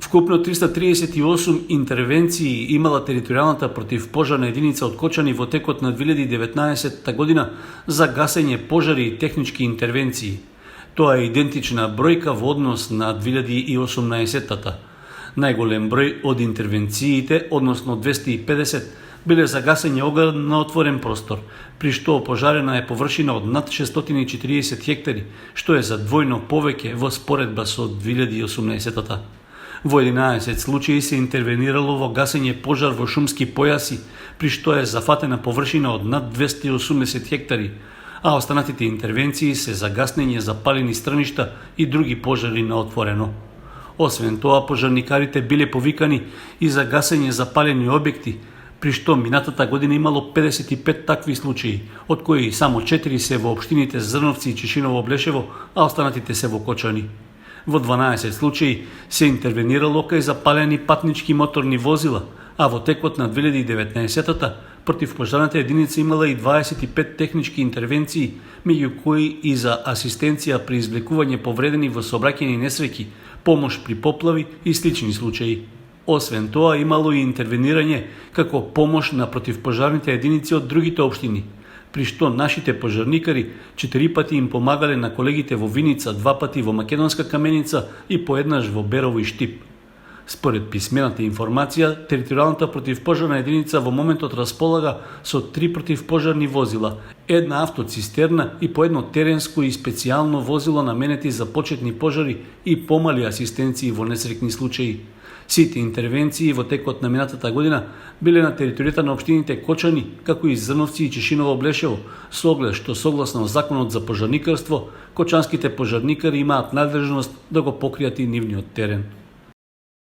Вкупно 338 интервенции имала територијалната противпожарна единица од Кочани во текот на 2019 година за гасење пожари и технички интервенции. Тоа е идентична бројка во однос на 2018-та. Најголем број од интервенциите, односно 250, биле за гасење оган на отворен простор, при што опожарена е површина од над 640 хектари, што е за двојно повеќе во споредба со 2018-та. Во 11 случаи се интервенирало во гасење пожар во шумски појаси, при што е зафатена површина од над 280 хектари, а останатите интервенции се за гаснење запалени стрништа и други пожари на отворено. Освен тоа, пожарникарите биле повикани и за гасење запалени објекти, при што минатата година имало 55 такви случаи, од кои само 4 се во општините Зрновци и Чешиново-Блешево, а останатите се во Кочани. Во 12 случаи се интервенирало кај запалени патнички моторни возила, а во текот на 2019-та противпожарната единица имала и 25 технички интервенции, меѓу кои и за асистенција при извлекување повредени во сообраќајни несреќи, помош при поплави и слични случаи. Освен тоа, имало и интервенирање како помош на противпожарните единици од другите општини, при што нашите пожарникари 4 пати им помагале на колегите во Виница, 2 пати во Македонска Каменица и поеднаш во Берово и Штип. Според писмената информација, територијалната противпожарна единица во моментот располага со 3 противпожарни возила, една автоцистерна и по едно теренско и специјално возило наменети за почетни пожари и помали асистенции во несреќни случаи. Сите интервенции во текот на минатата година биле на територијата на општините Кочани, како и Зрновци и Чешиново-Блешево, со оглед што согласно Законот за пожарникарство, кочанските пожарникари имаат надлежност да го покријат и нивниот терен.